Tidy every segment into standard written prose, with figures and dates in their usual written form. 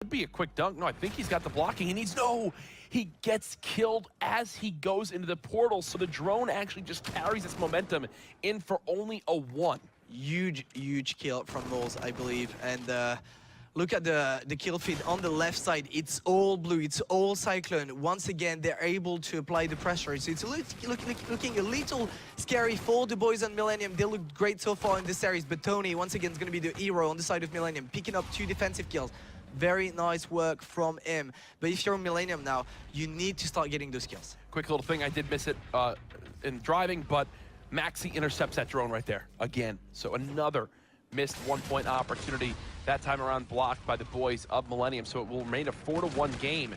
Could be a quick dunk. No, I think he's got the blocking. He needs, no, he gets killed as he goes into the portal. So the drone actually just carries its momentum in for only a 1. Huge kill from Moles, I believe. And look at the kill feed on the left side. It's all blue. It's all Cyclone. Once again, they're able to apply the pressure. So it's looking a little scary for the boys on Millennium. They look great so far in this series. But Tony, once again, is going to be the hero on the side of Millennium, picking up 2 defensive kills. Very nice work from him. But if you're on Millennium now, you need to start getting those kills. Quick little thing, I did miss it in driving, but Maxi intercepts that drone right there again. So another missed 1-point opportunity, that time around blocked by the boys of Millennium. So it will remain a 4-1 game.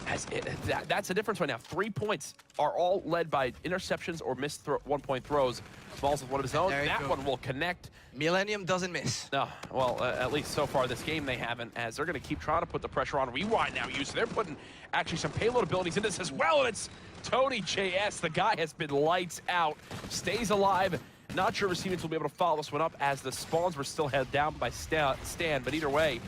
That's the difference right now. 3 points are all led by interceptions or missed 1-point throws. Smalls with one of his own. That one will connect. Millennium doesn't miss. No, well, at least so far this game they haven't, as they're going to keep trying to put the pressure on Rewind now. They're putting actually some payload abilities in this as well, and it's Tony JS. The guy has been lights out, stays alive. Not sure Receivers will be able to follow this one up as the spawns were still held down by Stan, but either way,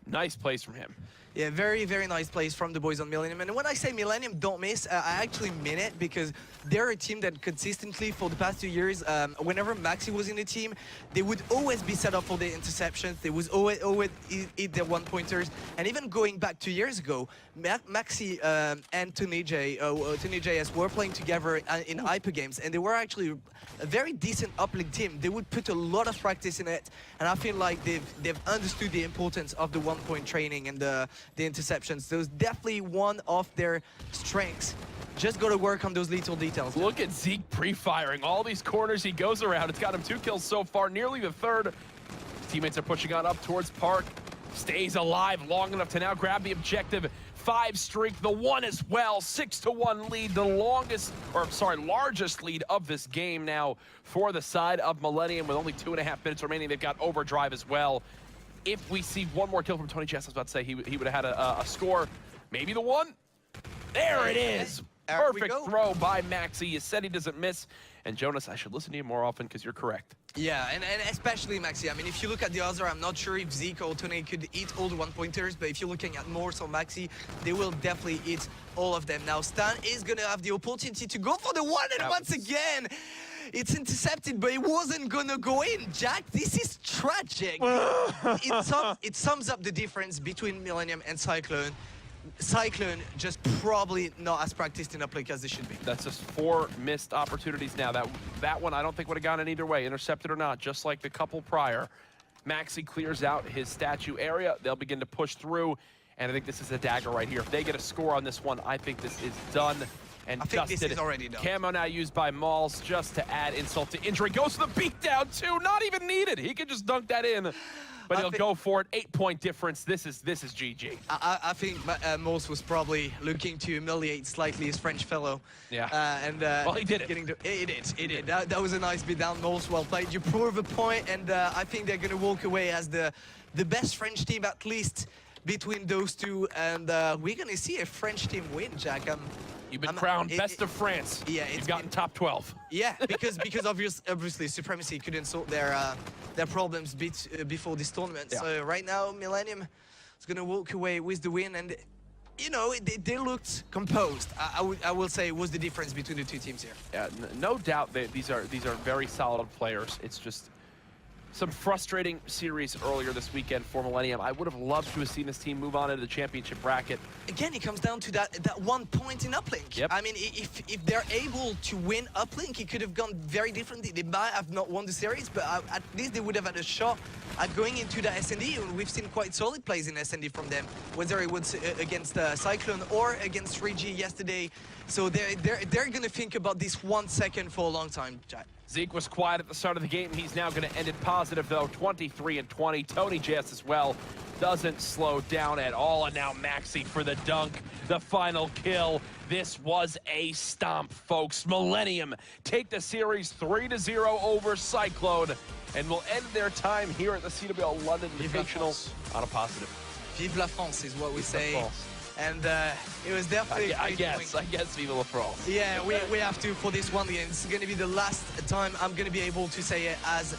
nice plays from him. Yeah, very nice plays from the boys on Millennium. And when I say Millennium don't miss, I actually mean it, because they're a team that consistently for the past 2 years, whenever Maxi was in the team, they would always be set up for the interceptions. They would always hit their 1-pointers. And even going back 2 years ago, Maxi and Tony JS were playing together in Hyper Games, and they were actually a very decent uplink team. They would put a lot of practice in it, and I feel like they've understood the importance of the 1-point training and the interceptions. Those definitely one of their strengths. Just got to work on those little details. Look at Zeke pre-firing all these corners he goes around. It's got him 2 kills so far, nearly the 3rd. His teammates are pushing on up towards Park. Stays alive long enough to now grab the objective. 5 streak, the 1 as well. 6-1 lead, the largest lead of this game now for the side of Millennium with only 2.5 minutes remaining. They've got overdrive as well. If we see one more kill from Tony JS, I was about to say he would have had a score. Maybe the 1. There it is. Perfect throw by Maxi. You said he doesn't miss. And Jonas, I should listen to you more often because you're correct. Yeah, and especially Maxi. I mean, if you look at the other, I'm not sure if Zeke or Tony could eat all the 1-pointers, but if you're looking at Morse or Maxi, they will definitely eat all of them. Now, Stan is going to have the opportunity to go for the 1, and once again, it's intercepted, but it wasn't going to go in. Jack, this is tragic. It sums up the difference between Millennium and Cyclone. Cyclone just probably not as practiced in uplink as they should be. That's just 4 missed opportunities now. That one I don't think would have gone in either way, intercepted or not, just like the couple prior. Maxi clears out his statue area. They'll begin to push through, and I think this is a dagger right here. If they get a score on this one, I think this is done. And I think this is already done. Camo now used by Malls just to add insult to injury. Goes to the beatdown too, not even needed. He could just dunk that in. But he'll go for it. 8-point difference. This is GG. I think Morse was probably looking to humiliate slightly his French fellow. Yeah. Well, he did it. He did. That was a nice beat down. Morse, well played. You prove a point, and I think they're going to walk away as the best French team, at least between those two. And we're going to see a French team win, Jack. You've been crowned best of France. Yeah, you've gotten top 12. Yeah, because obviously Supremacy couldn't sort their problems before this tournament. Yeah. So right now Millennium is going to walk away with the win, and you know they looked composed. I will say it was the difference between the two teams here. Yeah, no doubt that these are very solid players. It's just some frustrating series earlier this weekend for Millennium. I would have loved to have seen this team move on into the championship bracket. Again, it comes down to that 1 point in uplink. Yep. I mean, if they're able to win uplink, it could have gone very differently. They might have not won the series, but at least they would have had a shot at going into the SND. And we've seen quite solid plays in SND from them, whether it was against Cyclone or against 3G yesterday. So they're going to think about this 1 second for a long time, Jack. Zeke was quiet at the start of the game. He's now going to end it positive, though. 23-20. Tony JS as well doesn't slow down at all. And now Maxi for the dunk, the final kill. This was a stomp, folks. Millennium take the series 3-0 over Cyclone, and will end their time here at the CWL London Invitational on a positive. Vive la France is what we say. And it was definitely I guess Vive la France. Yeah, we have to for this one. It's going to be the last time I'm going to be able to say it as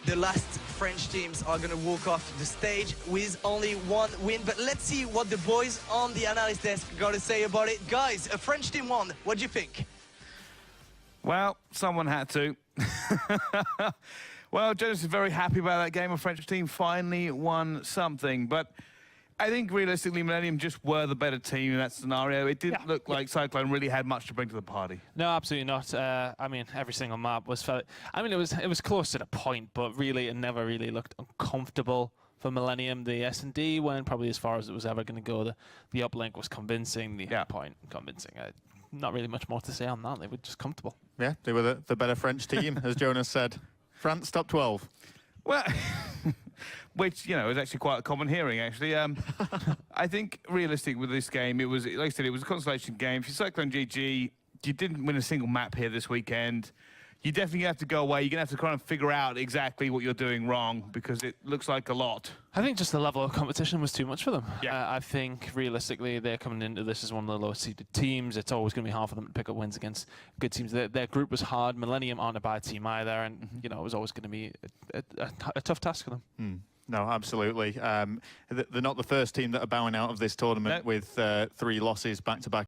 the last French teams are going to walk off the stage with only one win. But let's see what the boys on the analyst desk got to say about it. Guys, a French team won. What do you think? Well, someone had to. Well, Jonas is very happy about that game. A French team finally won something. But I think realistically, Millennium just were the better team in that scenario. It didn't look like Cyclone really had much to bring to the party. No, absolutely not. I mean, every single map was felt. I mean, it was close to the point, but really, it never really looked uncomfortable for Millennium. The S&D went probably as far as it was ever going to go. The uplink was convincing. The point convincing. Not really much more to say on that. They were just comfortable. Yeah, they were the better French team, as Jonas said. France top 12. Well, which, you know, is actually quite a common hearing, actually. I think, realistic with this game, it was, like I said, it was a consolation game. If you're Cyclone GG, you didn't win a single map here this weekend. You definitely have to go away. You're going to have to kind of figure out exactly what you're doing wrong, because it looks like a lot. I think just the level of competition was too much for them. Yeah. I think realistically they're coming into this as one of the lowest seeded teams. It's always going to be hard for them to pick up wins against good teams. Their group was hard. Millennium aren't a bad team either, and you know it was always going to be a tough task for them. No, absolutely. They're not the first team that are bowing out of this tournament with 3 losses back-to-back.